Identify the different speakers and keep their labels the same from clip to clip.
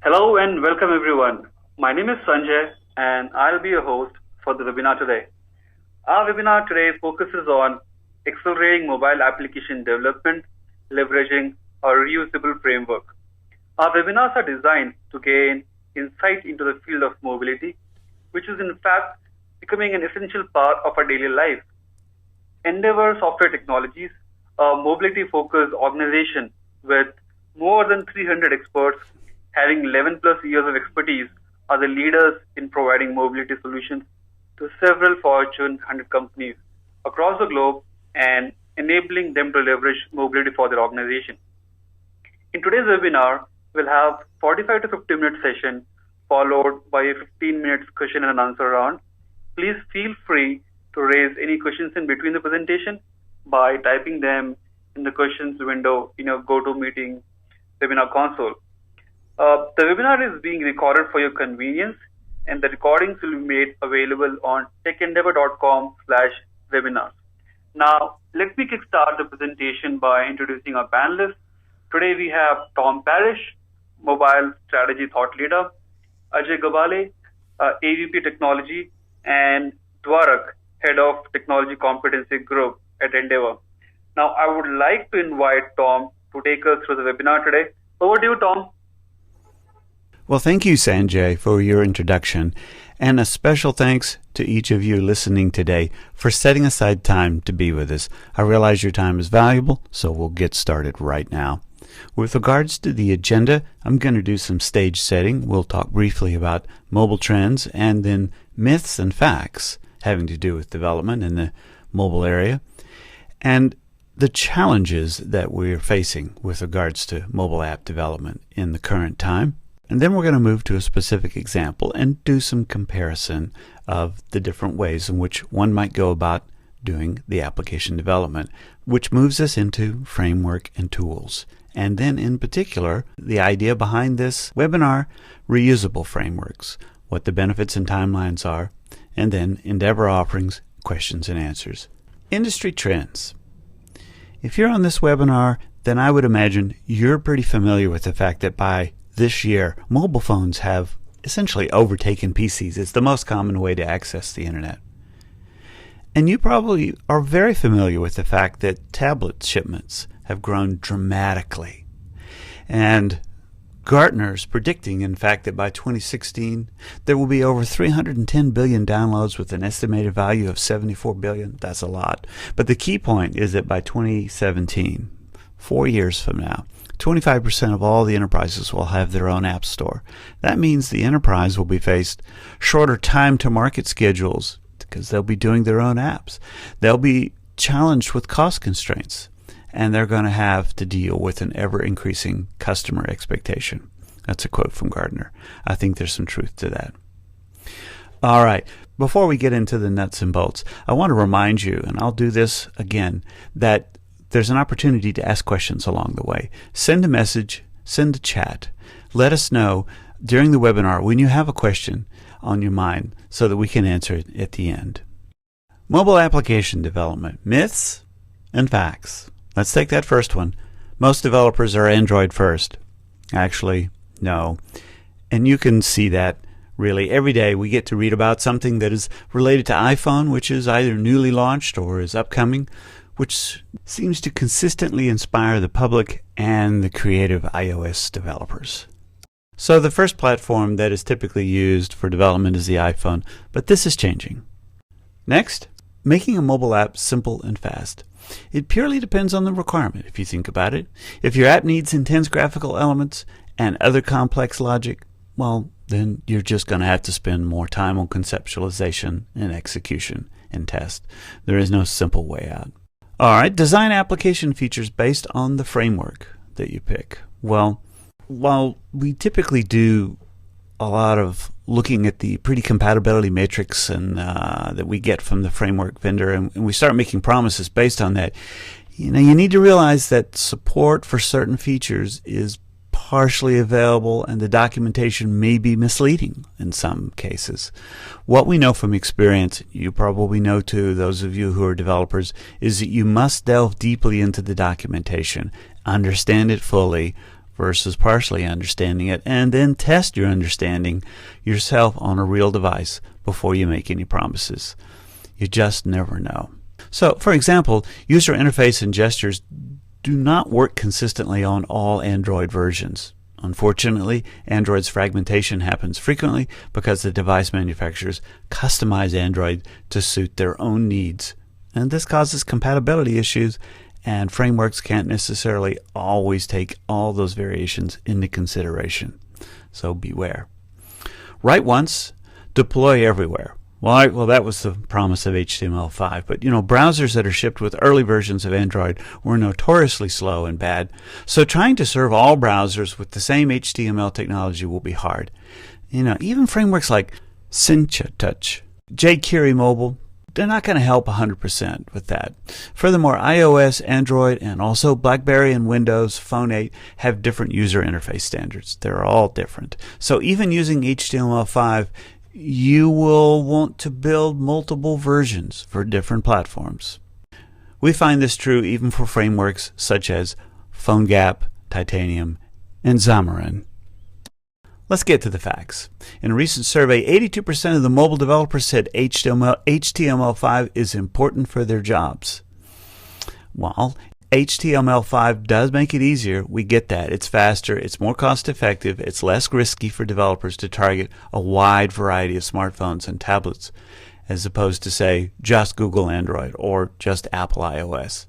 Speaker 1: Hello and welcome everyone. My name is Sanjay and I'll be your host for the webinar today. Our webinar today focuses on accelerating mobile application development, leveraging our reusable framework. Our webinars are designed to gain insight into the field of mobility, which is in fact becoming an essential part of our daily life. Endeavour Software Technologies, a mobility-focused organization with more than 300 experts having 11 plus years of expertise, are the leaders in providing mobility solutions to several Fortune 100 companies across the globe and enabling them to leverage mobility for their organization. In today's webinar, we'll have 45 to 50 minute session followed by a 15 minutes question and answer round. Please feel free to raise any questions in between the presentation by typing them in the questions window in your GoToMeeting webinar console. The webinar is being recorded for your convenience, and the recordings will be made available on techendeavour.com/webinars. Now, let me kickstart the presentation by introducing our panelists. Today we have Tom Parrish, Mobile Strategy Thought Leader, Ajay Gabale, AVP Technology, and Dwarak, Head of Technology Competency Group at Endeavour. Now, I would like to invite Tom to take us through the webinar today. Over to you, Tom.
Speaker 2: Well, thank you, Sanjay, for your introduction, and a special thanks to each of you listening today for setting aside time to be with us. I realize your time is valuable, so we'll get started right now. With regards to the agenda, I'm going to do some stage setting. We'll talk briefly about mobile trends and then myths and facts having to do with development in the mobile area and the challenges that we're facing with regards to mobile app development in the current time. And then we're going to move to a specific example and do some comparison of the different ways in which one might go about doing the application development, which moves us into framework and tools. And then in particular, the idea behind this webinar, reusable frameworks, what the benefits and timelines are, and then Endeavour offerings, questions and answers. Industry trends. If you're on this webinar, then I would imagine you're pretty familiar with the fact that by this year, mobile phones have essentially overtaken PCs. It's the most common way to access the internet. And you probably are very familiar with the fact that tablet shipments have grown dramatically. And Gartner's predicting, in fact, that by 2016, there will be over 310 billion downloads with an estimated value of 74 billion. That's a lot. But the key point is that by 2017, 4 years from now, 25% of all the enterprises will have their own app store. That means the enterprise will be faced shorter time to market schedules because they'll be doing their own apps. They'll be challenged with cost constraints, and they're going to have to deal with an ever-increasing customer expectation. That's a quote from Gartner. I think there's some truth to that. All right, before we get into the nuts and bolts, I want to remind you, and I'll do this again, that there's an opportunity to ask questions along the way. Send a message, send a chat. Let us know during the webinar when you have a question on your mind so that we can answer it at the end. Mobile application development, myths and facts. Let's take that first one. Most developers are Android first. Actually, no. And you can see that really every day we get to read about something that is related to iPhone, which is either newly launched or is upcoming, which seems to consistently inspire the public and the creative iOS developers. So the first platform that is typically used for development is the iPhone, but this is changing. Next, making a mobile app simple and fast. It purely depends on the requirement, if you think about it. If your app needs intense graphical elements and other complex logic, well, then you're just going to have to spend more time on conceptualization and execution and test. There is no simple way out. All right, design application features based on the framework that you pick. Well, while we typically do a lot of looking at the pretty compatibility matrix and that we get from the framework vendor, and we start making promises based on that, you need to realize that support for certain features is partially available and the documentation may be misleading in some cases. What we know from experience, you probably know too, those of you who are developers, is that you must delve deeply into the documentation, understand it fully, versus partially understanding it, and then test your understanding yourself on a real device before you make any promises. You just never know. So, for example, user interface and gestures do not work consistently on all Android versions. Unfortunately, Android's fragmentation happens frequently because the device manufacturers customize Android to suit their own needs. And this causes compatibility issues, and frameworks can't necessarily always take all those variations into consideration. So beware. Write once, deploy everywhere. Well, that was the promise of HTML5, but browsers that are shipped with early versions of Android were notoriously slow and bad, so trying to serve all browsers with the same HTML technology will be hard. Even frameworks like Touch, jQuery Mobile, they're not going to help 100% with that. Furthermore, iOS, Android, and also BlackBerry and Windows Phone 8 have different user interface standards. They're all different. So even using HTML5, you will want to build multiple versions for different platforms. We find this true even for frameworks such as PhoneGap, Titanium, and Xamarin. Let's get to the facts. In a recent survey, 82% of the mobile developers said HTML5 is important for their jobs. While HTML5 does make it easier, we get that. It's faster, it's more cost effective, it's less risky for developers to target a wide variety of smartphones and tablets, as opposed to, say, just Google Android or just Apple iOS.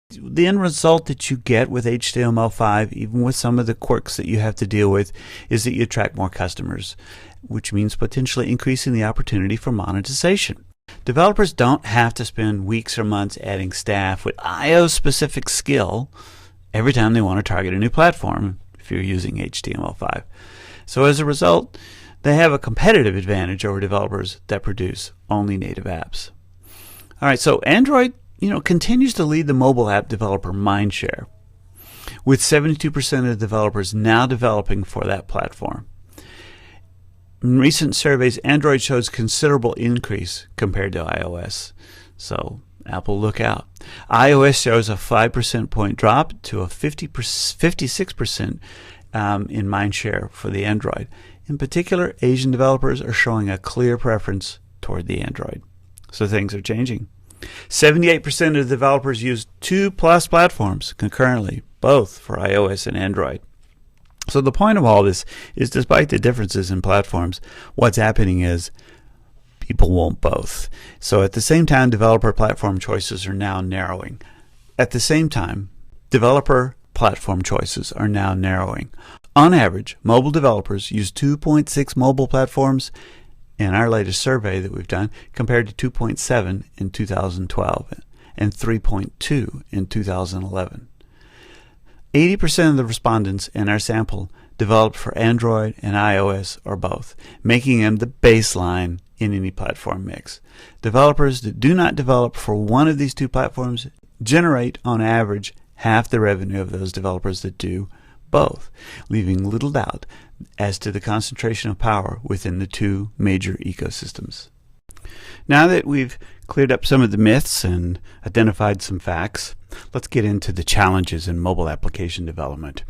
Speaker 2: The end result that you get with HTML5, even with some of the quirks that you have to deal with, is that you attract more customers, which means potentially increasing the opportunity for monetization. Developers don't have to spend weeks or months adding staff with IO-specific skill every time they want to target a new platform if you're using HTML5. So as a result, they have a competitive advantage over developers that produce only native apps. All right, so Android continues to lead the mobile app developer mindshare, with 72% of developers now developing for that platform. In recent surveys, Android shows considerable increase compared to iOS. So, Apple, look out. iOS shows a 5% point drop to a 56% in mindshare for the Android. In particular, Asian developers are showing a clear preference toward the Android. So things are changing. 78% of developers use 2+ platforms concurrently, both for iOS and Android. So the point of all this is, despite the differences in platforms, what's happening is people want both. So at the same time, developer platform choices are now narrowing. On average, mobile developers use 2.6 mobile platforms in our latest survey that we've done, compared to 2.7 in 2012 and 3.2 in 2011. 80% of the respondents in our sample developed for Android and iOS or both, making them the baseline in any platform mix. Developers that do not develop for one of these two platforms generate, on average, half the revenue of those developers that do both, leaving little doubt as to the concentration of power within the two major ecosystems. Now that we've cleared up some of the myths and identified some facts, let's get into the challenges in mobile application development.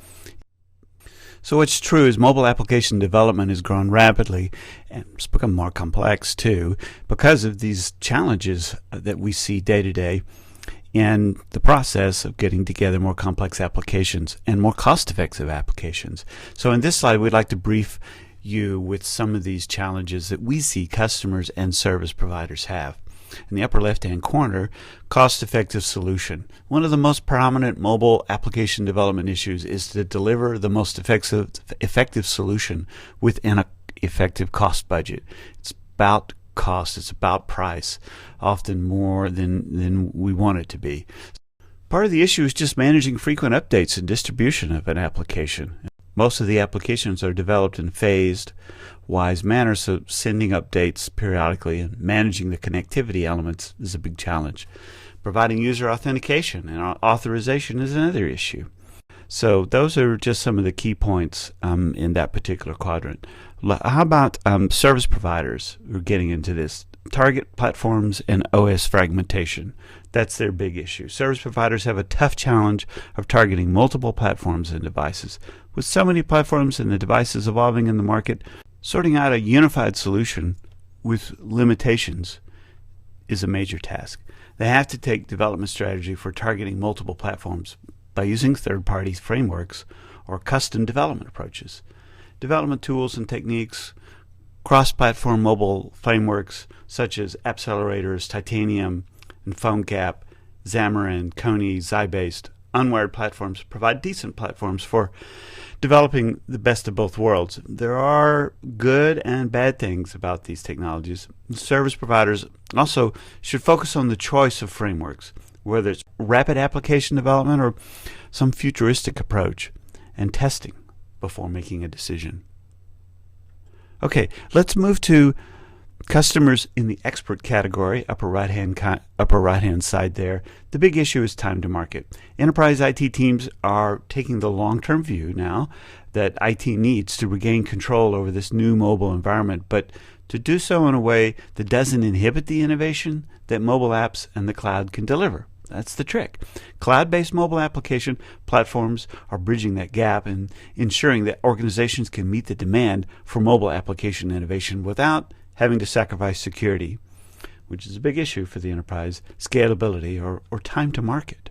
Speaker 2: So what's true is mobile application development has grown rapidly, and it's become more complex too because of these challenges that we see day to day in the process of getting together more complex applications and more cost-effective applications. So in this slide, we'd like to brief you with some of these challenges that we see customers and service providers have. In the upper left-hand corner, cost-effective solution. One of the most prominent mobile application development issues is to deliver the most effective solution within an effective cost budget. It's about cost, it's about price, often more than we want it to be. Part of the issue is just managing frequent updates and distribution of an application. Most of the applications are developed in phased, wise manner, so sending updates periodically and managing the connectivity elements is a big challenge. Providing user authentication and authorization is another issue. So those are just some of the key points in that particular quadrant. How about service providers who are getting into this? Target platforms and OS fragmentation. That's their big issue. Service providers have a tough challenge of targeting multiple platforms and devices. With so many platforms and the devices evolving in the market, sorting out a unified solution with limitations is a major task. They have to take development strategy for targeting multiple platforms by using third-party frameworks or custom development approaches. Development tools and techniques, cross-platform mobile frameworks such as Appcelerators, Titanium, and PhoneGap, Xamarin, Kony, Xybase, unwired platforms provide decent platforms for developing the best of both worlds. There are good and bad things about these technologies. Service providers also should focus on the choice of frameworks, whether it's rapid application development or some futuristic approach, and testing before making a decision. Okay, let's move to customers in the expert category, upper right hand side there. The big issue is time to market. Enterprise IT teams are taking the long-term view now that IT needs to regain control over this new mobile environment, but to do so in a way that doesn't inhibit the innovation that mobile apps and the cloud can deliver. That's the trick. Cloud-based mobile application platforms are bridging that gap and ensuring that organizations can meet the demand for mobile application innovation without having to sacrifice security, which is a big issue for the enterprise, scalability, or time to market.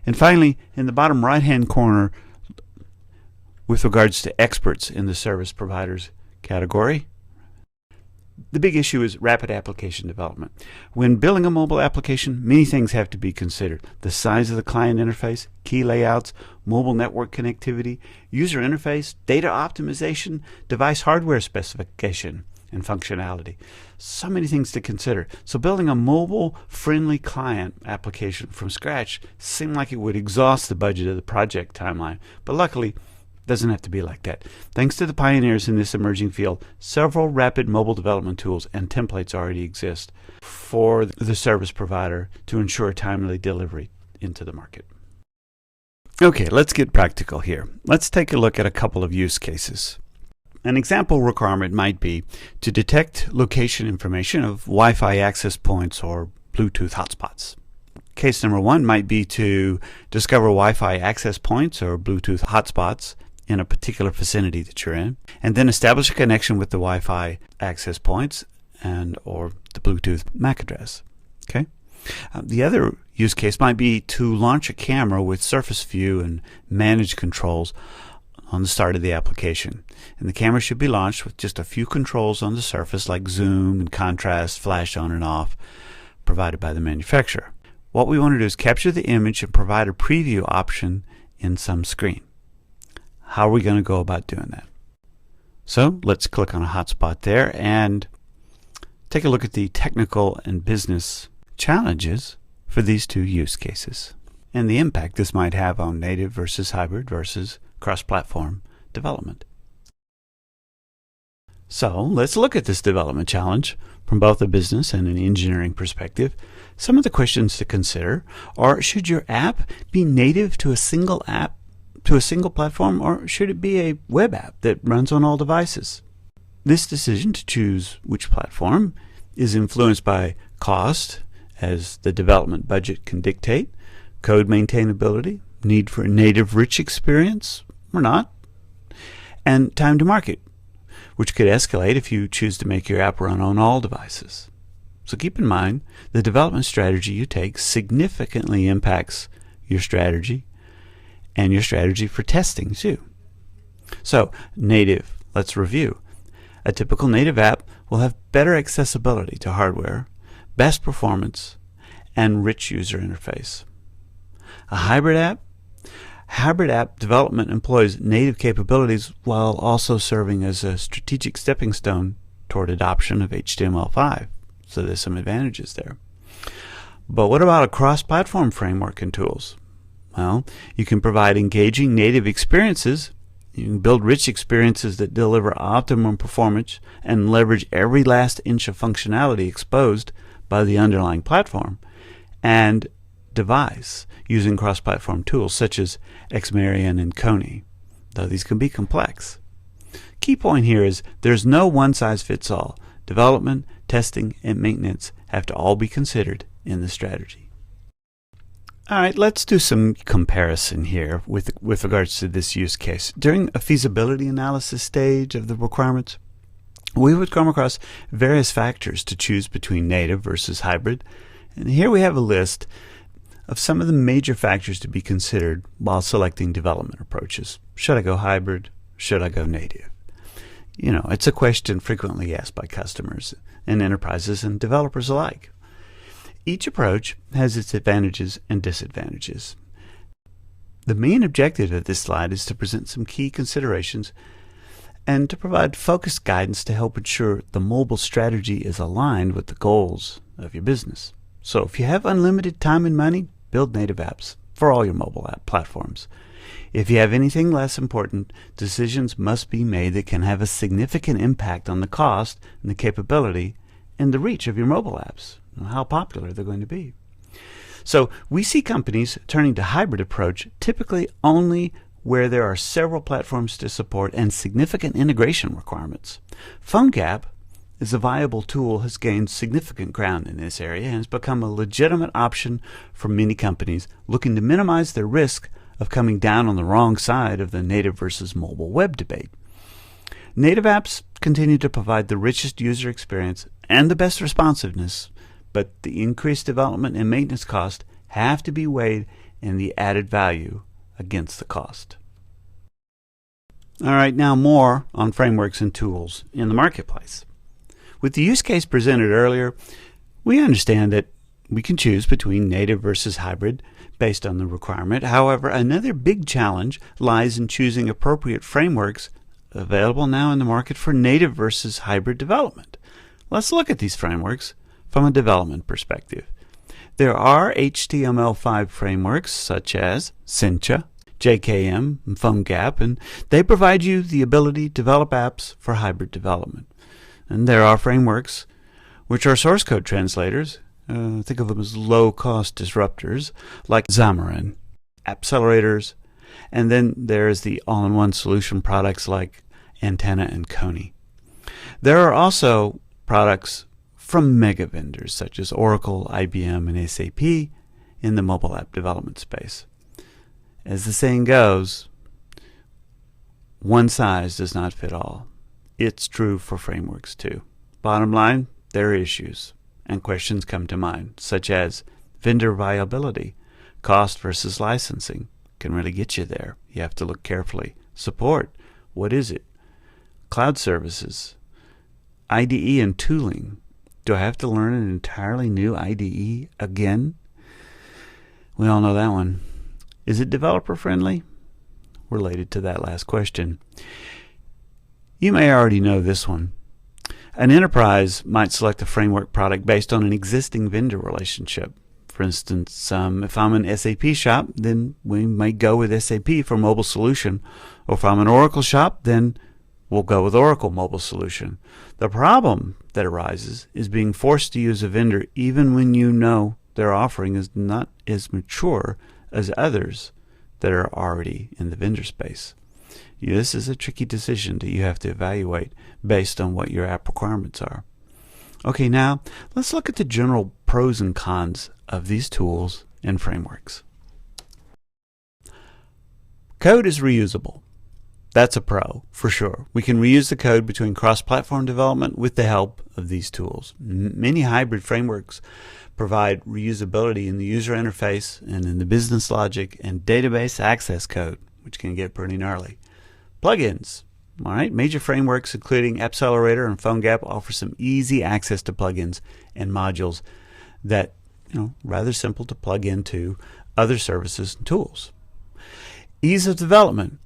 Speaker 2: And finally, in the bottom right-hand corner, with regards to experts in the service providers category, the big issue is rapid application development. When building a mobile application, many things have to be considered. The size of the client interface, key layouts, mobile network connectivity, user interface, data optimization, device hardware specification, and functionality. So many things to consider. So building a mobile-friendly client application from scratch seemed like it would exhaust the budget of the project timeline. But luckily, doesn't have to be like that. Thanks to the pioneers in this emerging field, several rapid mobile development tools and templates already exist for the service provider to ensure timely delivery into the market. Okay, let's get practical here. Let's take a look at a couple of use cases. An example requirement might be to detect location information of Wi-Fi access points or Bluetooth hotspots. Case number one might be to discover Wi-Fi access points or Bluetooth hotspots in a particular vicinity that you're in, and then establish a connection with the Wi-Fi access points and or the Bluetooth MAC address. Okay. The other use case might be to launch a camera with surface view and manage controls on the start of the application. And the camera should be launched with just a few controls on the surface like zoom and contrast, flash on and off, provided by the manufacturer. What we want to do is capture the image and provide a preview option in some screen. How are we going to go about doing that? So let's click on a hotspot there and take a look at the technical and business challenges for these two use cases and the impact this might have on native versus hybrid versus cross-platform development. So let's look at this development challenge from both a business and an engineering perspective. Some of the questions to consider are, should your app be native to a single app, to a single platform, or should it be a web app that runs on all devices? This decision to choose which platform is influenced by cost, as the development budget can dictate, code maintainability, need for a native rich experience or not, and time to market, which could escalate if you choose to make your app run on all devices. So keep in mind, the development strategy you take significantly impacts your strategy and your strategy for testing too. So native, let's review. A typical native app will have better accessibility to hardware, best performance, and rich user interface. A hybrid app development employs native capabilities while also serving as a strategic stepping stone toward adoption of HTML5. So there's some advantages there. But what about a cross-platform framework and tools? Well, you can provide engaging native experiences. You can build rich experiences that deliver optimum performance and leverage every last inch of functionality exposed by the underlying platform and device using cross-platform tools such as Xamarin and Kony, though these can be complex. Key point here is there's no one-size-fits-all. Development, testing, and maintenance have to all be considered in the strategy. All right, let's do some comparison here with regards to this use case. During a feasibility analysis stage of the requirements, we would come across various factors to choose between native versus hybrid. And here we have a list of some of the major factors to be considered while selecting development approaches. Should I go hybrid? Should I go native? It's a question frequently asked by customers and enterprises and developers alike. Each approach has its advantages and disadvantages. The main objective of this slide is to present some key considerations and to provide focused guidance to help ensure the mobile strategy is aligned with the goals of your business. So if you have unlimited time and money, build native apps for all your mobile app platforms. If you have anything less important, decisions must be made that can have a significant impact on the cost and the capability and the reach of your mobile apps, and how popular they're going to be. So we see companies turning to hybrid approach typically only where there are several platforms to support and significant integration requirements. PhoneGap is a viable tool, has gained significant ground in this area and has become a legitimate option for many companies looking to minimize their risk of coming down on the wrong side of the native versus mobile web debate. Native apps continue to provide the richest user experience and the best responsiveness, but the increased development and maintenance cost have to be weighed in the added value against the cost. All right, now more on frameworks and tools in the marketplace. With the use case presented earlier, we understand that we can choose between native versus hybrid based on the requirement. However, another big challenge lies in choosing appropriate frameworks available now in the market for native versus hybrid development. Let's look at these frameworks from a development perspective. There are HTML5 frameworks such as Cincha, JKM, and PhoneGap, and they provide you the ability to develop apps for hybrid development. And there are frameworks which are source code translators. Think of them as low-cost disruptors like Xamarin, accelerators, and then there's the all-in-one solution products like Antenna and Kony. There are also products from mega vendors such as Oracle, IBM, and SAP in the mobile app development space. As the saying goes, one size does not fit all. It's true for frameworks too. Bottom line, there are issues and questions come to mind, such as vendor viability, cost versus licensing can really get you there. You have to look carefully. Support, what is it? Cloud services, IDE and tooling. Do I have to learn an entirely new IDE again? We all know that one. Is it developer friendly? Related to that last question. You may already know this one. An enterprise might select a framework product based on an existing vendor relationship. For instance, if I'm an SAP shop, then we might go with SAP for mobile solution. Or if I'm an Oracle shop, then we'll go with Oracle mobile solution. The problem that arises is being forced to use a vendor even when you know their offering is not as mature as others that are already in the vendor space. This is a tricky decision that you have to evaluate based on what your app requirements are. Okay, now let's look at the general pros and cons of these tools and frameworks. Code is reusable. That's a pro, for sure. We can reuse the code between cross-platform development with the help of these tools. Many hybrid frameworks provide reusability in the user interface and in the business logic and database access code, which can get pretty gnarly. Plugins. All right, major frameworks including Accelerator and PhoneGap offer some easy access to plugins and modules that, rather simple to plug into other services and tools. Ease of development.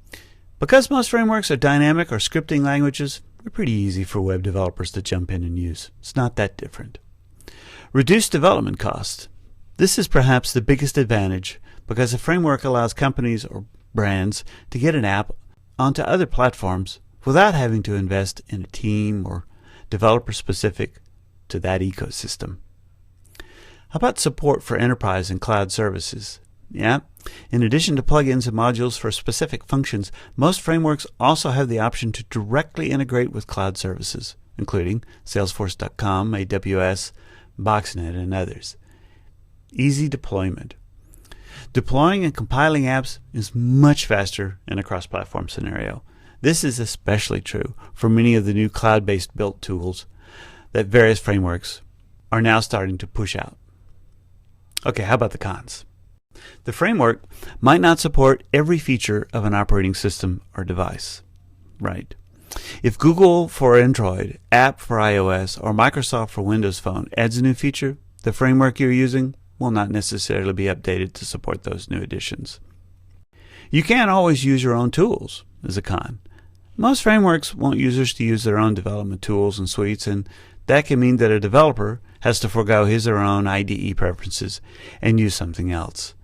Speaker 2: Because most frameworks are dynamic or scripting languages, they're pretty easy for web developers to jump in and use. It's not that different. Reduced development cost. This is perhaps the biggest advantage because a framework allows companies or brands to get an app onto other platforms without having to invest in a team or developer specific to that ecosystem. How about support for enterprise and cloud services? Yeah, in addition to plugins and modules for specific functions, most frameworks also have the option to directly integrate with cloud services, including Salesforce.com, AWS, Boxnet, and others. Easy deployment. Deploying and compiling apps is much faster in a cross-platform scenario. This is especially true for many of the new cloud-based built tools that various frameworks are now starting to push out. Okay, how about the cons? The framework might not support every feature of an operating system or device. Right. If Google for Android, App for iOS, or Microsoft for Windows Phone adds a new feature, the framework you're using will not necessarily be updated to support those new additions. You can't always use your own tools as a con. Most frameworks want users to use their own development tools and suites, and that can mean that a developer has to forego his or her own IDE preferences and use something else.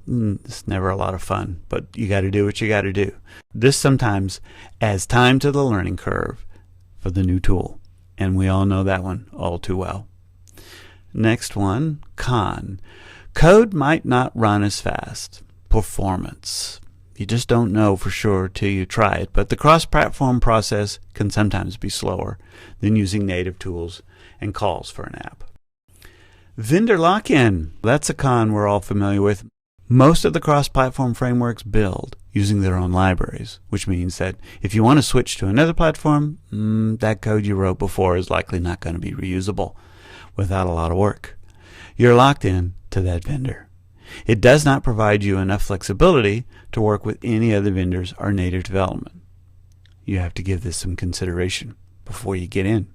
Speaker 2: It's never a lot of fun, but you got to do what you got to do. This sometimes adds time to the learning curve for the new tool, and we all know that one all too well. Next one, con. Code might not run as fast. Performance. You just don't know for sure till you try it, but the cross-platform process can sometimes be slower than using native tools and calls for an app. Vendor lock-in. That's a con we're all familiar with. Most of the cross-platform frameworks build using their own libraries, which means that if you want to switch to another platform, that code you wrote before is likely not going to be reusable without a lot of work. You're locked in to that vendor. It does not provide you enough flexibility to work with any other vendors or native development. You have to give this some consideration before you get in.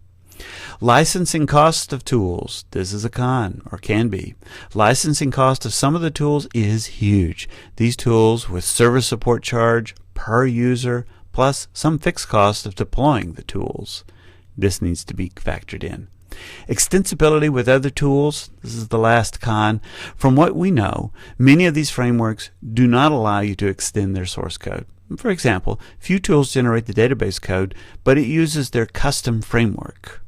Speaker 2: Licensing cost of tools. This is a con, or can be. Licensing cost of some of the tools is huge. These tools with service support charge per user, plus some fixed cost of deploying the tools. This needs to be factored in. Extensibility with other tools. This is the last con. From what we know, many of these frameworks do not allow you to extend their source code. For example, few tools generate the database code, but it uses their custom framework.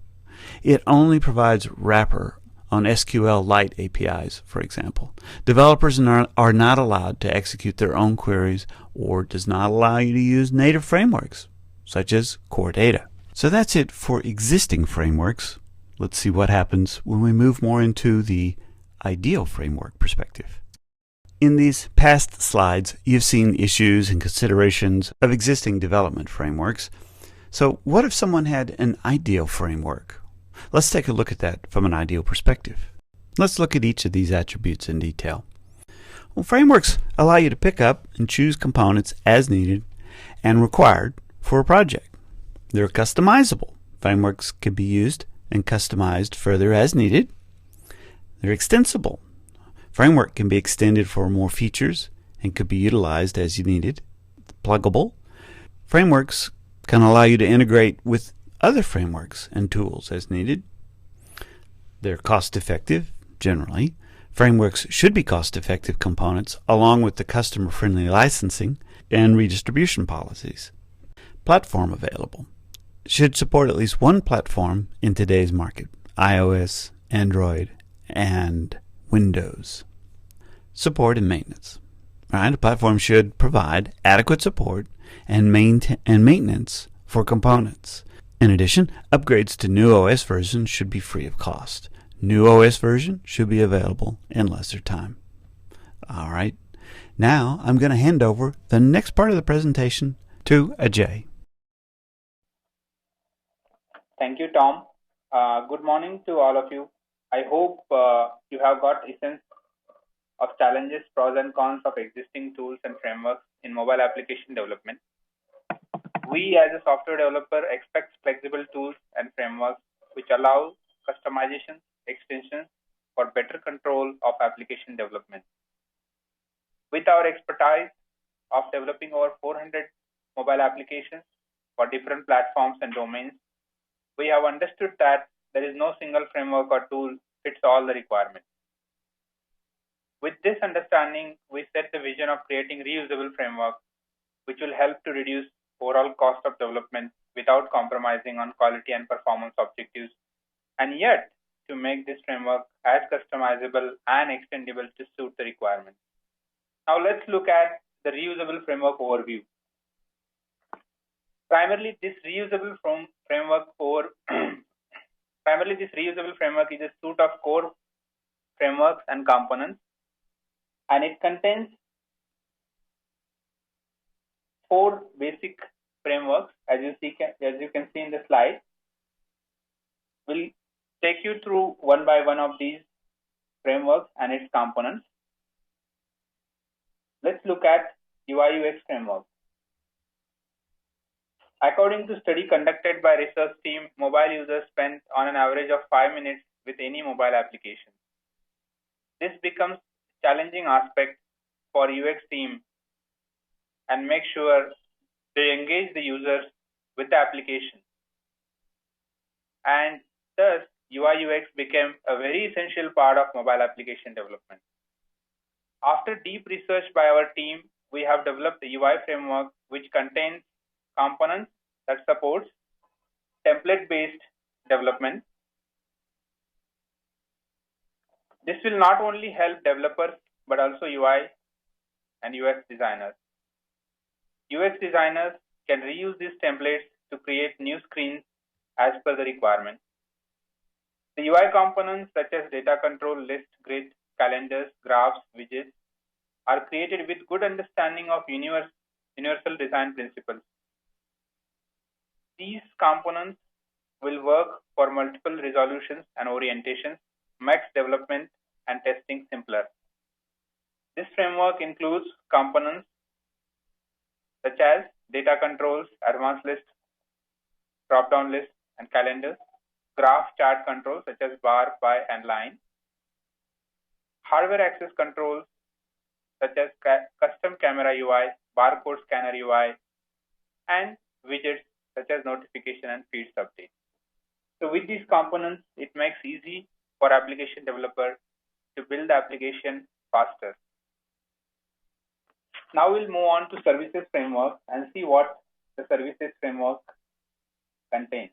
Speaker 2: It only provides wrapper on SQLite APIs, for example. Developers are not allowed to execute their own queries, or does not allow you to use native frameworks, such as Core Data. So that's it for existing frameworks. Let's see what happens when we move more into the ideal framework perspective. In these past slides, you've seen issues and considerations of existing development frameworks. So what if someone had an ideal framework? Let's take a look at that from an ideal perspective. Let's look at each of these attributes in detail. Well, frameworks allow you to pick up and choose components as needed and required for a project. They're customizable. Frameworks can be used and customized further as needed. They're extensible. Framework can be extended for more features and could be utilized as you needed. Pluggable. Frameworks can allow you to integrate with other frameworks and tools as needed. They're cost-effective, generally. Frameworks should be cost-effective components along with the customer-friendly licensing and redistribution policies. Platform available. Should support at least one platform in today's market: iOS, Android, and Windows. Support and maintenance. A platform should provide adequate support and maintenance for components. In addition, upgrades to new OS versions should be free of cost. New OS version should be available in lesser time. All right, now I'm going to hand over the next part of the presentation to Ajay.
Speaker 3: Thank you, Tom. Good morning to all of you. I hope you have got a sense of challenges, pros and cons of existing tools and frameworks in mobile application development. We as a software developer expect flexible tools and frameworks which allow customization, extensions for better control of application development. With our expertise of developing over 400 mobile applications for different platforms and domains, we have understood that there is no single framework or tool fits all the requirements. With this understanding, we set the vision of creating reusable framework, which will help to reduce overall cost of development without compromising on quality and performance objectives, and yet to make this framework as customizable and extendable to suit the requirements. Now let's look at the reusable framework overview. Primarily, this reusable framework is a suite of core frameworks and components, and it contains 4 basic frameworks as you can see in the slide. We'll take you through one by one of these frameworks and its components. Let's look at UI UX framework. According to study conducted by research team, mobile users spend on an average of 5 minutes with any mobile application. This becomes a challenging aspect for UX team and make sure they engage the users with the application. And thus, UI UX became a very essential part of mobile application development. After deep research by our team, we have developed the UI framework which contains components that supports template-based development. This will not only help developers but also UI and UX designers. UX designers can reuse these templates to create new screens as per the requirement. The UI components such as data control, list, grid, calendars, graphs, widgets are created with good understanding of universal design principles. These components will work for multiple resolutions and orientations, makes development and testing simpler. This framework includes components such as data controls, advanced list, drop-down list, and calendars, graph chart controls such as bar, pie, and line, hardware access controls such as custom camera UI, barcode scanner UI, and widgets such as notification and feeds update. So with these components, it makes easy for application developer to build the application faster. Now we'll move on to services framework and see what the services framework contains.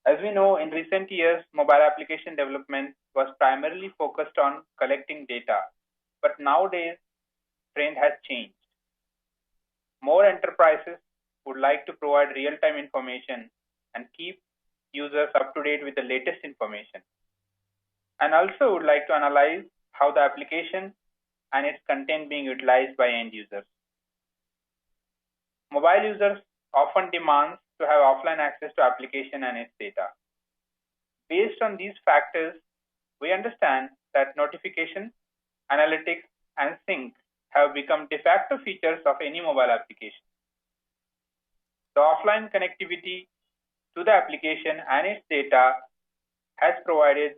Speaker 3: As we know, in recent years, mobile application development was primarily focused on collecting data, but nowadays, trend has changed. More enterprises would like to provide real-time information and keep users up to date with the latest information, and also would like to analyze how the application and its content being utilized by end users. Mobile users often demand to have offline access to application and its data. Based on these factors, we understand that notification, analytics, and sync have become de facto features of any mobile application. The offline connectivity to the application and its data has provided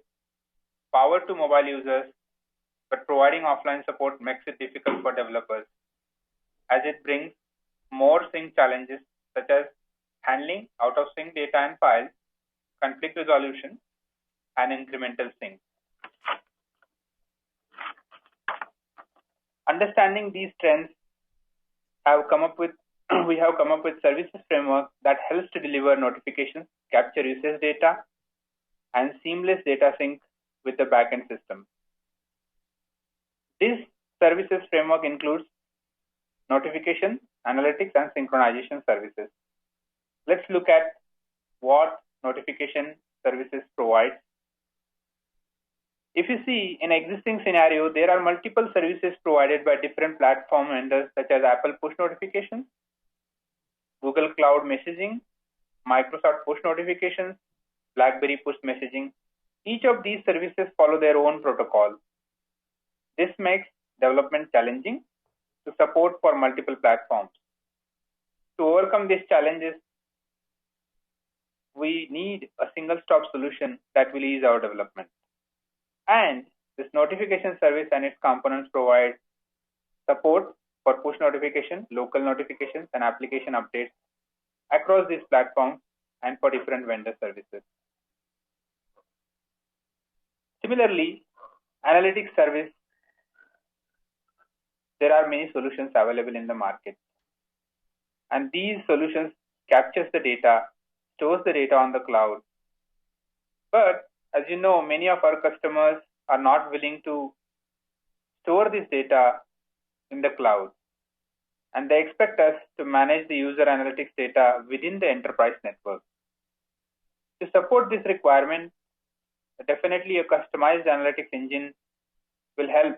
Speaker 3: power to mobile users, but providing offline support makes it difficult for developers as it brings more sync challenges such as handling out of sync data and files, conflict resolution, and incremental sync. Understanding these trends, we have come up with services framework that helps to deliver notifications, capture usage data, and seamless data sync with the backend system. This services framework includes notification, analytics, and synchronization services. Let's look at what notification services provide. If you see in existing scenario, there are multiple services provided by different platform vendors such as Apple push notifications, Google Cloud messaging, Microsoft push notifications, BlackBerry push messaging. Each of these services follow their own protocol. This makes development challenging to support for multiple platforms. To overcome these challenges, we need a single-stop solution that will ease our development. And this notification service and its components provide support for push notification, local notifications, and application updates across these platforms and for different vendor services. Similarly, analytics service, there are many solutions available in the market. And these solutions captures the data, stores the data on the cloud. But as you know, many of our customers are not willing to store this data in the cloud. And they expect us to manage the user analytics data within the enterprise network. To support this requirement, Definitely a customized analytics engine will help,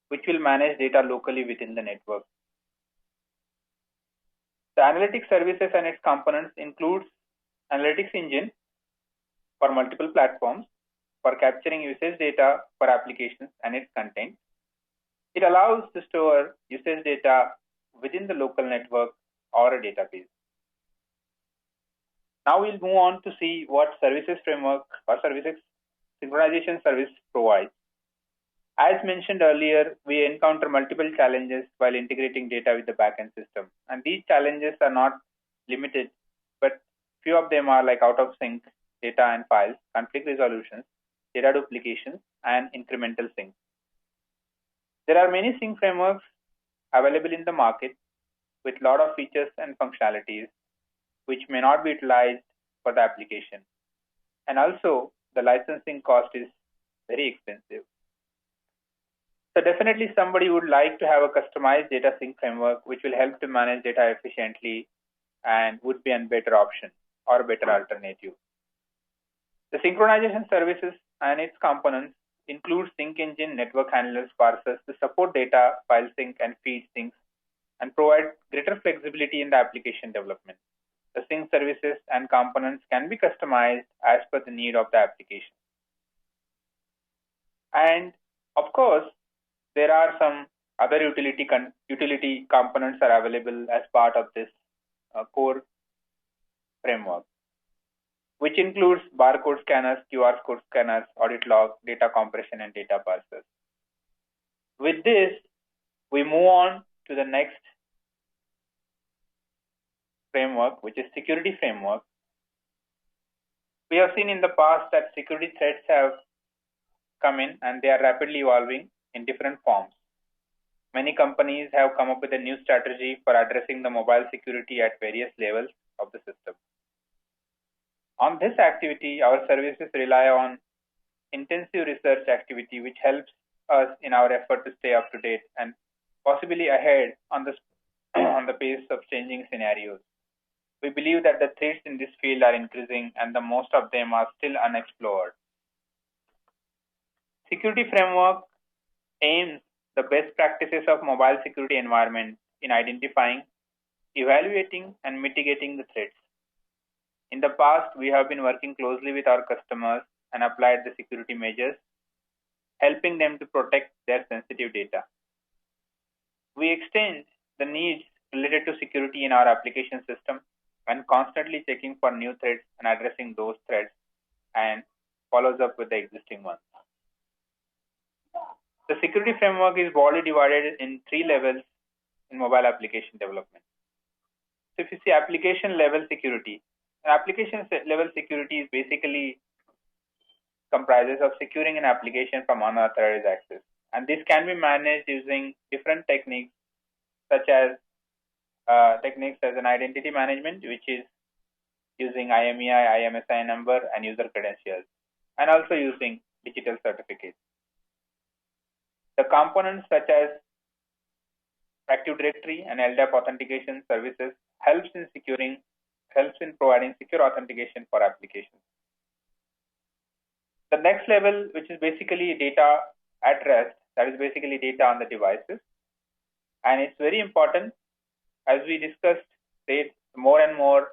Speaker 3: which will manage data locally within the network. The analytics services and its components includes analytics engine for multiple platforms for capturing usage data for applications and its content. It allows to store usage data within the local network or a database. Now we'll move on to see what services framework or services synchronization service provides. As mentioned earlier, we encounter multiple challenges while integrating data with the backend system. And these challenges are not limited, but few of them are like out of sync data and files, conflict resolutions, data duplications, and incremental sync. There are many sync frameworks available in the market with a lot of features and functionalities which may not be utilized for the application. And also, the licensing cost is very expensive. So definitely somebody would like to have a customized data sync framework which will help to manage data efficiently and would be a better option or a better alternative. The synchronization services and its components include sync engine, network handlers, parsers to support data, file sync, and feed syncs and provide greater flexibility in the application development. The sync services and components can be customized as per the need of the application. And of course, there are some other utility components are available as part of this core framework, which includes barcode scanners, QR code scanners, audit log, data compression, and data parsers. With this, we move on to the next framework, which is security framework. We have seen in the past that security threats have come in and they are rapidly evolving in different forms. Many companies have come up with a new strategy for addressing the mobile security at various levels of the system. On this activity, our services rely on intensive research activity, which helps us in our effort to stay up to date and possibly ahead on the on the pace of changing scenarios. We believe that the threats in this field are increasing and the most of them are still unexplored. Security framework aims the best practices of mobile security environment in identifying, evaluating, and mitigating the threats. In the past, we have been working closely with our customers and applied the security measures, helping them to protect their sensitive data. We extend the needs related to security in our application system and constantly checking for new threats and addressing those threats and follows up with the existing ones. The security framework is broadly divided in 3 levels in mobile application development. So if you see application level security, application level security is basically comprises of securing an application from unauthorized access. And this can be managed using different techniques such as techniques as an identity management, which is using IMEI, IMSI number, and user credentials, and also using digital certificates. The components such as Active Directory and LDAP authentication services helps in providing secure authentication for applications. The next level, which is basically data at rest, that is basically data on the devices. And it's very important, as we discussed, that more and more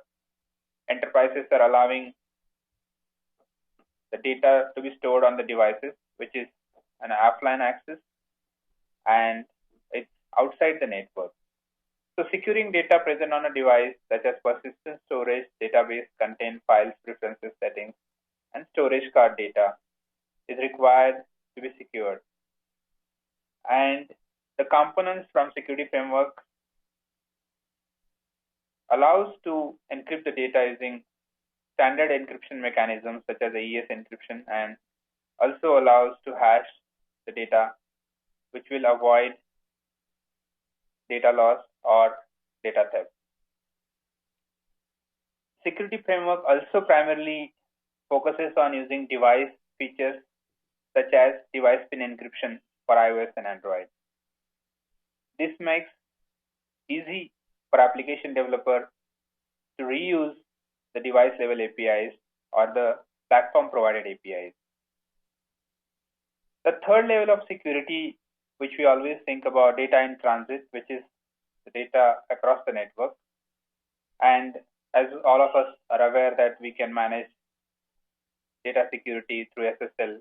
Speaker 3: enterprises are allowing the data to be stored on the devices, which is an offline access, and it's outside the network. So securing data present on a device, such as persistent storage, database, content, files, preferences, settings, and storage card data, is required to be secured. And the components from security framework allows to encrypt the data using standard encryption mechanisms such as AES encryption, and also allows to hash the data, which will avoid data loss or data theft. Security framework also primarily focuses on using device features such as device pin encryption for iOS and Android. This makes easy for application developer to reuse the device level APIs or the platform provided APIs. The third level of security, which we always think about, data in transit, which is the data across the network. And as all of us are aware that we can manage data security through SSL,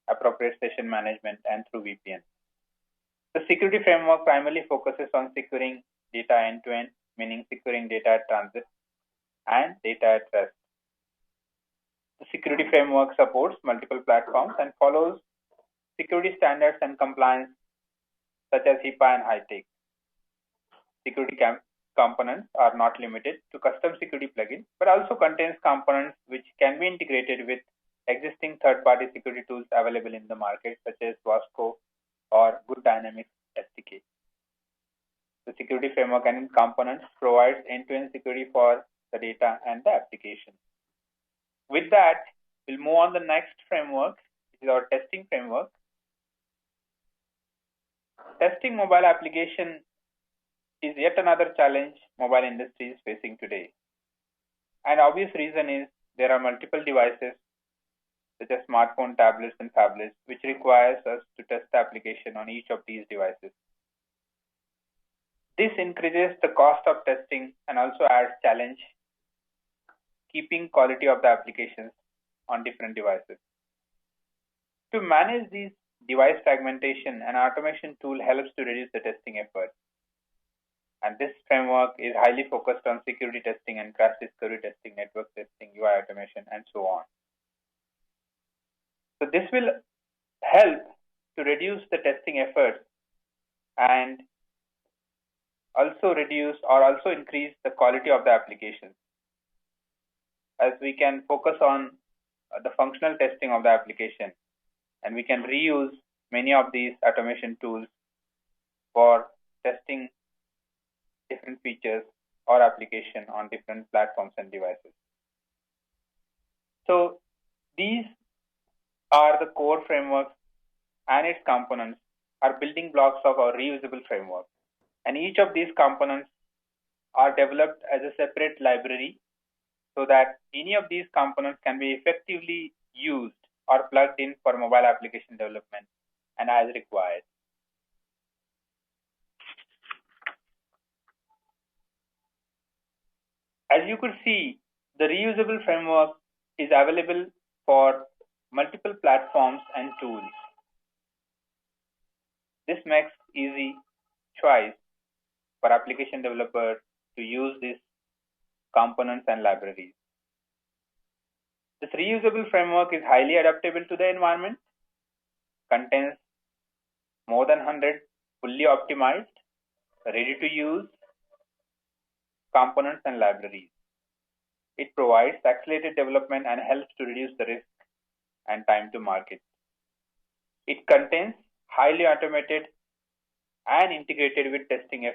Speaker 3: appropriate session management, and through VPN. The security framework primarily focuses on securing data end-to-end, meaning securing data at transit and data at rest. The security framework supports multiple platforms and follows security standards and compliance such as HIPAA and HITECH. Security components are not limited to custom security plugins, but also contains components which can be integrated with existing third-party security tools available in the market, such as Wasco or Good Dynamics SDK. The security framework and components provides end-to-end security for the data and the application. With that, we'll move on the next framework, which is our testing framework. Testing mobile application is yet another challenge mobile industry is facing today. An obvious reason is there are multiple devices such as smartphone, tablets, and phablets, which requires us to test the application on each of these devices. This increases the cost of testing and also adds challenge keeping quality of the applications on different devices. To manage these device fragmentation, an automation tool helps to reduce the testing effort. And this framework is highly focused on security testing and crash discovery testing, network testing, UI automation, and so on. So this will help to reduce the testing effort and also reduce or also increase the quality of the application, as we can focus on the functional testing of the application, and we can reuse many of these automation tools for testing different features or application on different platforms and devices. So these are the core frameworks, and its components are building blocks of our reusable framework. And each of these components are developed as a separate library so that any of these components can be effectively used or plugged in for mobile application development and as required. As you could see, the reusable framework is available for multiple platforms and tools. This makes easy choice for application developer to use these components and libraries. This reusable framework is highly adaptable to the environment, contains more than 100 fully optimized, ready to use components and libraries. It provides accelerated development and helps to reduce the risk and time to market. It contains highly automated and integrated with testing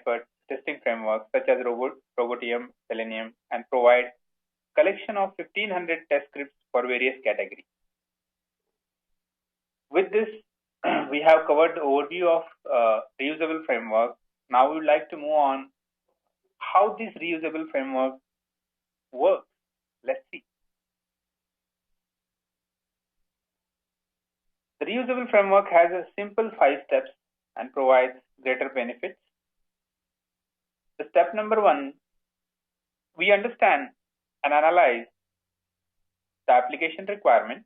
Speaker 3: frameworks such as Robotium, Selenium, and provide collection of 1500 test scripts for various categories. With this, we have covered the overview of reusable framework. Now we would like to move on how this reusable framework works. Let's see. The reusable framework has a simple 5 steps and provides greater benefits. The step number 1, we understand and analyze the application requirement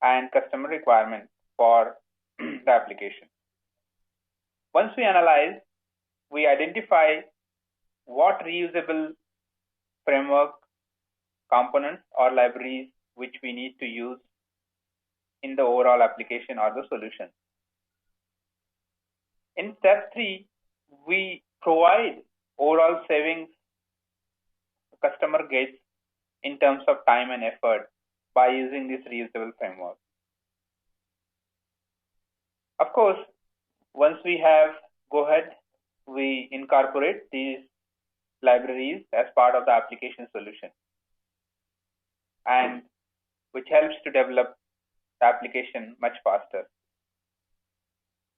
Speaker 3: and customer requirement for the application. Once we analyze, we identify what reusable framework components or libraries which we need to use in the overall application or the solution. In step 3, we provide overall savings the customer gets in terms of time and effort by using this reusable framework. Of course, once we have go ahead, we incorporate these libraries as part of the application solution, and which helps to develop the application much faster.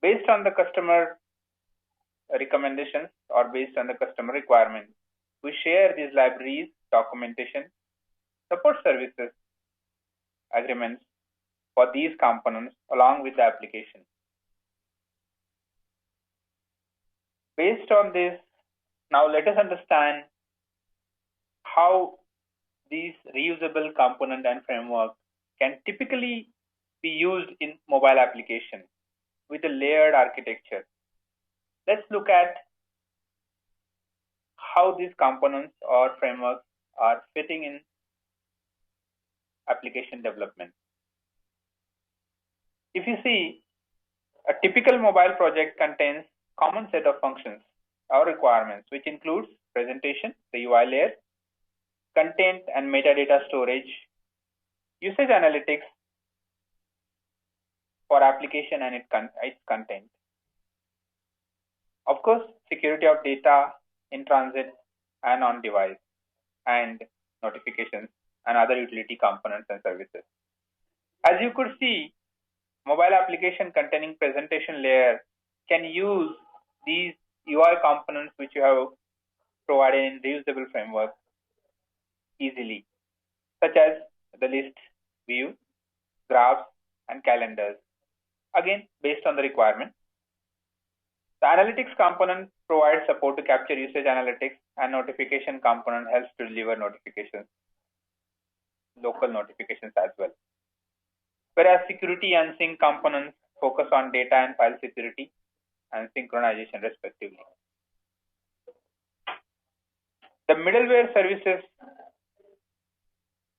Speaker 3: Based on the customer recommendations or based on the customer requirements, we share these libraries, documentation support services agreements for these components along with the application. Based on this, now let us understand how these reusable component and framework can typically be used in mobile application with a layered architecture. Let's look at how these components or frameworks are fitting in application development. If you see, a typical mobile project contains common set of functions or requirements, which includes presentation, the UI layer, content and metadata storage, usage analytics for application and its content. Of course, security of data in transit and on device, and notifications and other utility components and services. As you could see, mobile application containing presentation layer can use these UI components which you have provided in reusable framework easily, such as the list view, graphs, and calendars. Again, based on the requirement. The analytics component provides support to capture usage analytics, and notification component helps to deliver notifications, local notifications as well. Whereas security and sync components focus on data and file security and synchronization respectively. The middleware services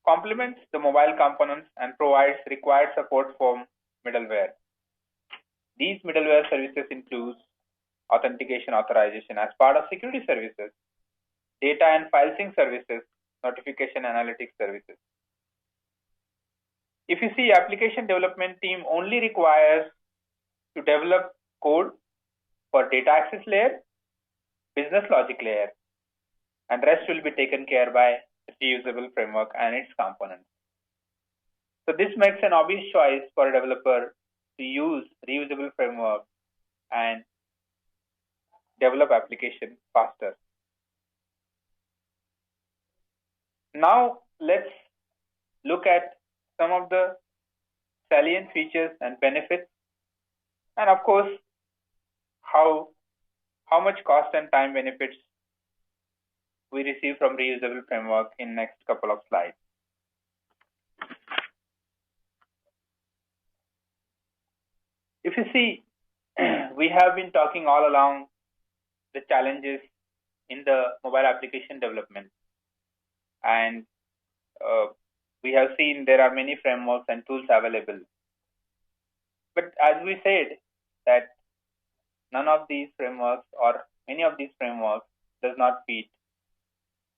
Speaker 3: complements the mobile components and provides required support for middleware. These middleware services include authentication authorization as part of security services, data and file sync services, notification analytics services. If you see, application development team only requires to develop code for data access layer, business logic layer, and rest will be taken care by reusable framework and its components. So this makes an obvious choice for a developer to use reusable framework and develop application faster. Now let's look at some of the salient features and benefits, and of course how much cost and time benefits we receive from reusable framework in next couple of slides. If you see, we have been talking all along the challenges in the mobile application development, and we have seen there are many frameworks and tools available. But as we said that none of these frameworks or many of these frameworks does not fit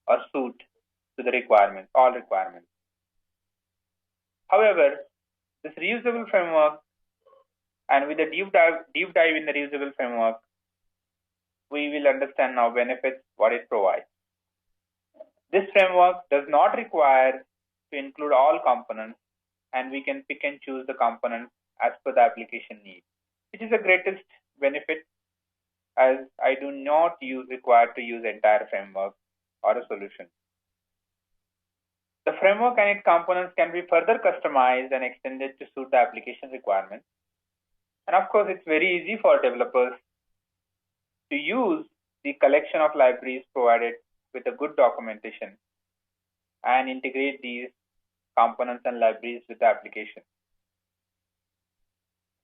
Speaker 3: or suit to the requirements, all requirements. However, this reusable framework, and with a deep dive in the reusable framework, we will understand now benefits, what it provides. This framework does not require to include all components, and we can pick and choose the components as per the application need, which is the greatest benefit, as I do not require to use entire framework or a solution. The framework and its components can be further customized and extended to suit the application requirements. And of course, it's very easy for developers to use the collection of libraries provided with a good documentation and integrate these components and libraries with the application.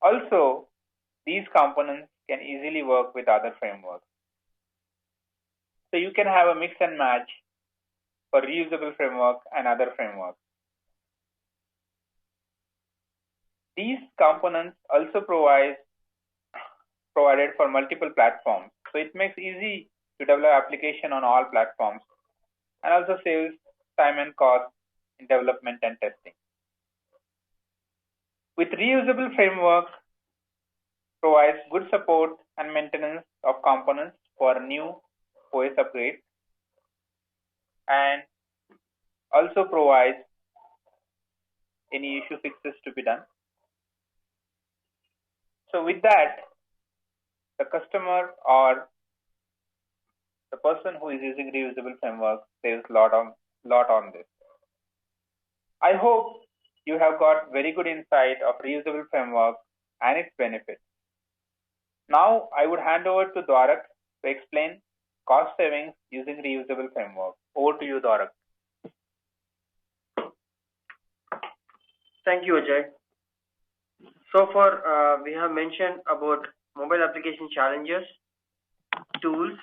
Speaker 3: Also, these components can easily work with other frameworks. So you can have a mix and match for reusable framework and other frameworks. These components also provided for multiple platforms. So it makes easy to develop application on all platforms, and also saves time and cost in development and testing. With reusable framework, provides good support and maintenance of components for new OS upgrades, and also provides any issue fixes to be done. So with that, the customer or the person who is using reusable framework saves lot on this. I hope you have got very good insight of Reusable Framework and its benefits. Now I would hand over to Dwarak to explain cost savings using Reusable Framework. Over to you, Dwarak.
Speaker 4: Thank you, Ajay. So far, we have mentioned about mobile application challenges, tools,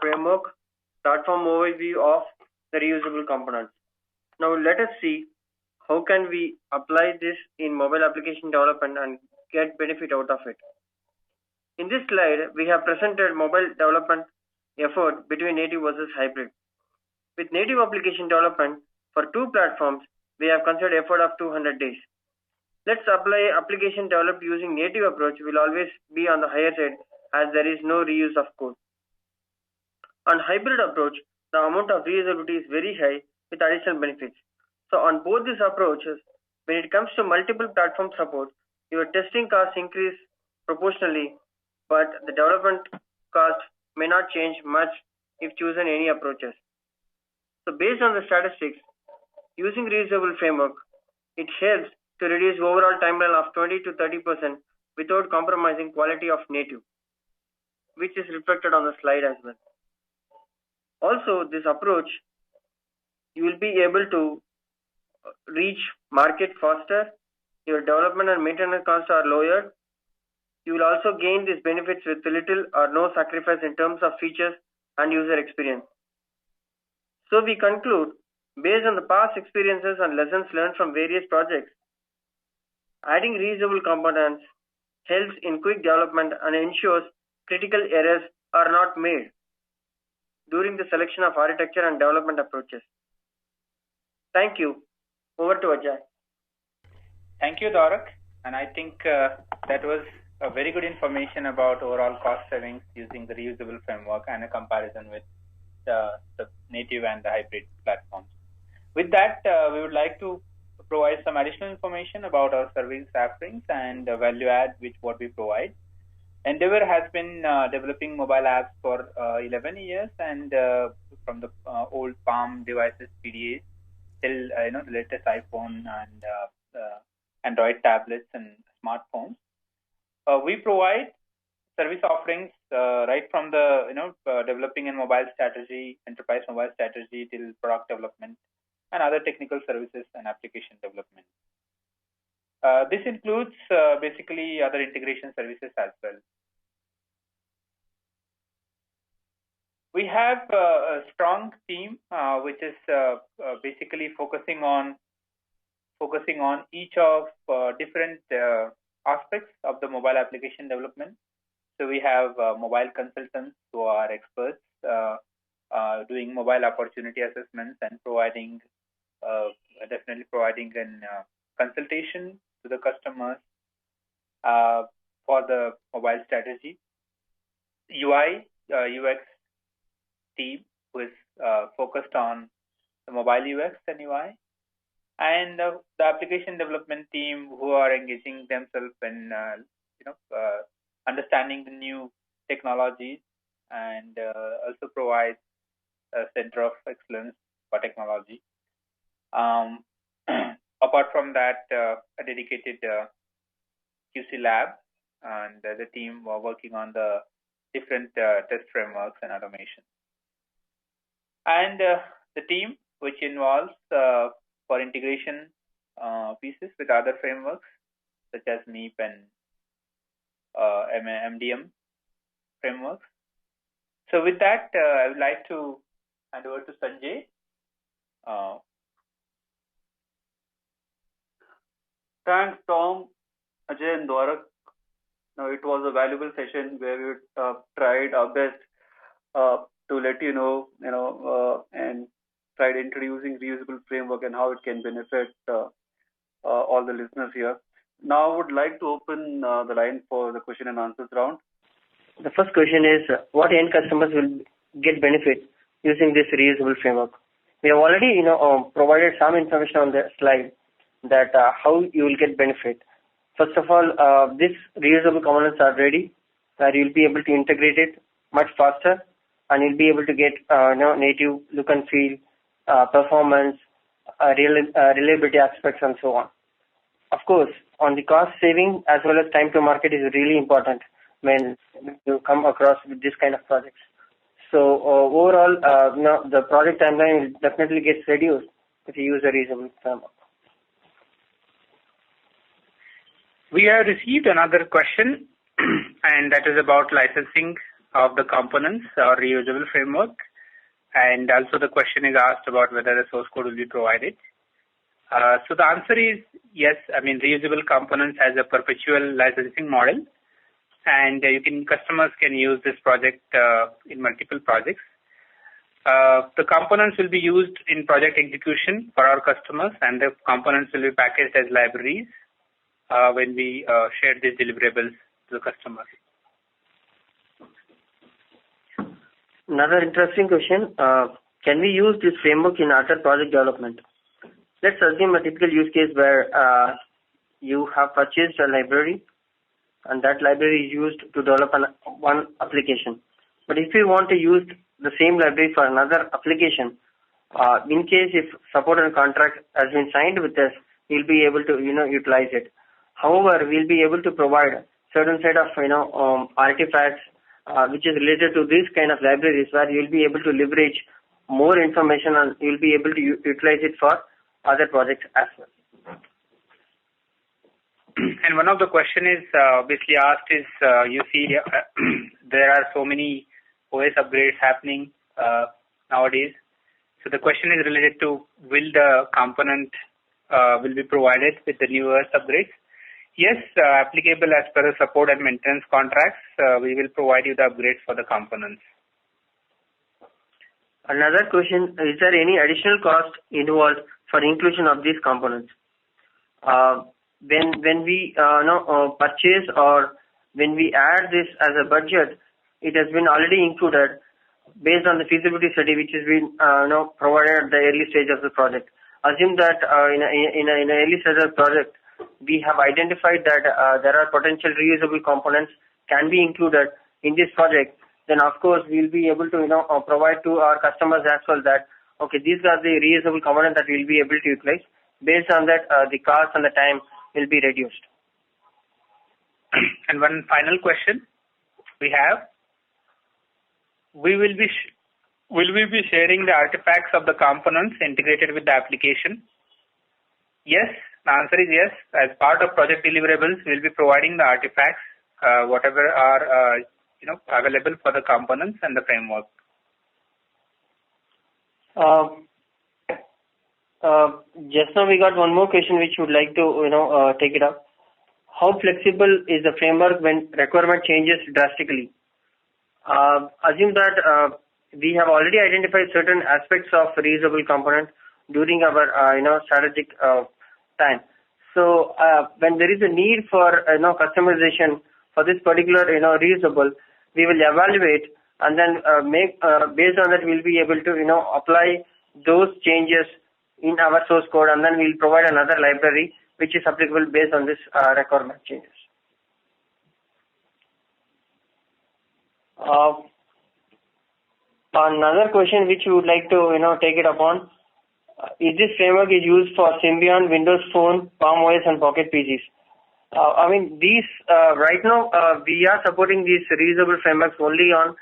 Speaker 4: framework, platform overview of the reusable components. Now let us see how can we apply this in mobile application development and get benefit out of it. In this slide, we have presented mobile development effort between native versus hybrid. With native application development for two platforms, we have considered effort of 200 days. Let's apply application developed using native approach will always be on the higher side as there is no reuse of code. On hybrid approach, the amount of reusability is very high with additional benefits. So on both these approaches, when it comes to multiple platform support, your testing costs increase proportionally, but the development cost may not change much if chosen any approaches. So based on the statistics, using reusable framework, it helps to reduce overall timeline of 20 to 30% without compromising quality of native, which is reflected on the slide as well. Also, this approach, you will be able to reach market faster, your development and maintenance costs are lower. You will also gain these benefits with little or no sacrifice in terms of features and user experience. So we conclude, based on the past experiences and lessons learned from various projects, adding reusable components helps in quick development and ensures critical errors are not made during the selection of architecture and development approaches. Thank you. Over to Ajay.
Speaker 3: Thank you, Dwarak. And I think that was a very good information about overall cost savings using the reusable framework and a comparison with the native and the hybrid platforms. With that, we would like to provide some additional information about our service offerings and the value add which what we provide. Endeavour has been developing mobile apps for 11 years, and from the old Palm devices, PDAs, till the latest iPhone and Android tablets and smartphones. We provide service offerings right from the developing a mobile strategy, enterprise mobile strategy, till product development and other technical services and application development. This includes basically other integration services as well. We have a strong team which is basically focusing on each of different aspects of the mobile application development. So we have mobile consultants who are experts doing mobile opportunity assessments and definitely providing an consultation to the customers for the mobile strategy. UI, UX team who is focused on the mobile UX and UI, and the application development team who are engaging themselves in understanding the new technologies and also provide a center of excellence for technology. Apart from that, a dedicated QC lab and the team are working on the different test frameworks and automation. And the team which involves for integration pieces with other frameworks such as MEP and MDM frameworks. So with that, I would like to hand over to Sanjay.
Speaker 1: Thanks, Tom, Ajay, and Dwarak. Now, it was a valuable session where we tried our best to let you know, and tried introducing reusable framework and how it can benefit all the listeners here. Now, I would like to open the line for the question and answers round.
Speaker 4: The first question is, what end customers will get benefit using this reusable framework? We have already, provided some information on the slide that how you will get benefit. First of all, these reusable components are ready, where you'll be able to integrate it much faster, and you'll be able to get native look and feel, performance, reliability aspects, and so on. Of course, on the cost saving as well as time to market is really important when you come across with this kind of projects. So overall, the project timeline definitely gets reduced if you use a reusable framework.
Speaker 3: We have received another question, and that is about licensing of the components or reusable framework. And also the question is asked about whether the source code will be provided. So the answer is yes. I mean, reusable components has a perpetual licensing model, and customers can use this project in multiple projects. The components will be used in project execution for our customers, and the components will be packaged as libraries when we share these deliverables to the customers.
Speaker 4: Another interesting question, can we use this framework in other project development? Let's assume a typical use case where you have purchased a library and that library is used to develop one application. But if you want to use the same library for another application, in case if support and contract has been signed with us, we'll be able to utilize it. However, we'll be able to provide certain set of artifacts which is related to this kind of libraries where you'll be able to leverage more information and you'll be able to utilize it for other projects as well.
Speaker 3: And one of the question is obviously asked is, you see there are so many OS upgrades happening nowadays. So the question is related to will the component will be provided with the new OS upgrades? Yes, applicable as per the support and maintenance contracts, we will provide you the upgrades for the components.
Speaker 4: Another question, is there any additional cost involved for inclusion of these components? When we purchase or when we add this as a budget, it has been already included based on the feasibility study which has been provided at the early stage of the project. Assume that in an early stage of the project, we have identified that there are potential reusable components can be included in this project. Then of course we'll be able to provide to our customers as well that okay, these are the reusable components that we'll be able to utilize. Based on that, the cost and the time will be reduced.
Speaker 3: And one final question we have: will we be sharing the artifacts of the components integrated with the application? Yes, the answer is yes. As part of project deliverables, we'll be providing the artifacts, whatever are available for the components and the framework.
Speaker 4: Just now we got one more question which would like to take it up. How flexible is the framework when requirement changes drastically? Assume that we have already identified certain aspects of reusable component during our strategic time. So when there is a need for customization for this particular reusable, we will evaluate and then based on that we'll be able to apply those changes in our source code, and then we'll provide another library which is applicable based on this requirement changes. Another question which we would like to take it upon, is this framework is used for Symbian, Windows Phone, Palm OS and Pocket PCs? These right now we are supporting these reusable frameworks only on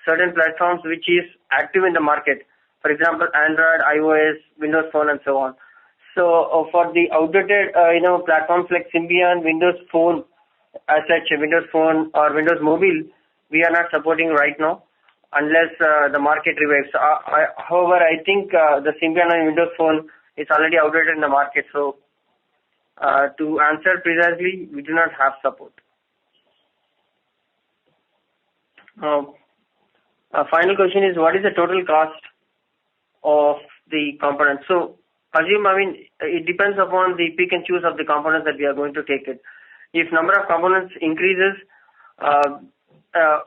Speaker 4: certain platforms which is active in the market. For example, Android, iOS, Windows Phone and so on. So for the outdated platforms like Symbian, Windows Phone, as such Windows Phone or Windows Mobile, we are not supporting right now unless the market revives. However, I think the Symbian and Windows Phone is already outdated in the market. So to answer precisely, we do not have support. Final question is, what is the total cost of the components? So assume, it depends upon the pick and choose of the components that we are going to take it. If number of components increases,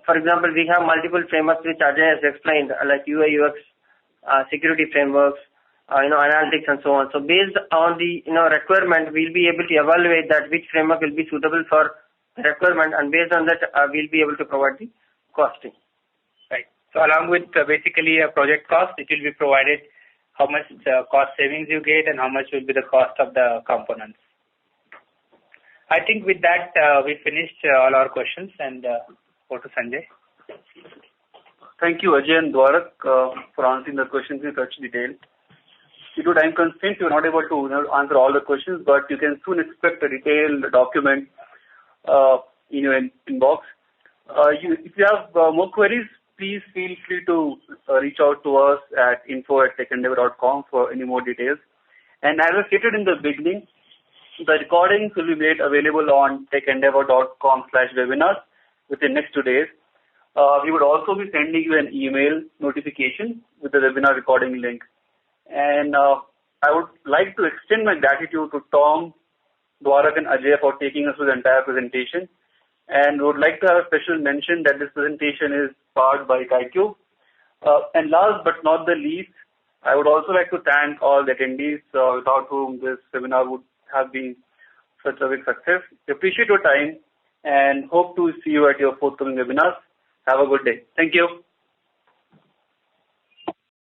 Speaker 4: for example, we have multiple frameworks which Ajay has explained, like UI, UX, security frameworks, analytics and so on. So based on the requirement, we'll be able to evaluate that which framework will be suitable for the requirement, and based on that, we'll be able to provide the costing.
Speaker 3: Right. So along with basically a project cost, it will be provided how much cost savings you get, and how much will be the cost of the components. I think with that, we finished all our questions, and go to Sanjay.
Speaker 1: Thank you, Ajay and Dwarak, for answering the questions in such detail. Due to time constraints, we are not able to answer all the questions, but you can soon expect a detailed document in your inbox. If you have more queries, please feel free to reach out to us at info@techendeavour.com for any more details. And as I stated in the beginning, the recordings will be made available on techendeavour.com/webinars within next 2 days. We would also be sending you an email notification with the webinar recording link. And I would like to extend my gratitude to Tom, Dwarak and Ajay for taking us through the entire presentation. And we would like to have a special mention that this presentation is powered by KaiCube. And last but not the least, I would also like to thank all the attendees without whom this webinar would have been such a big success. We appreciate your time and hope to see you at your forthcoming webinars. Have a good day. Thank you.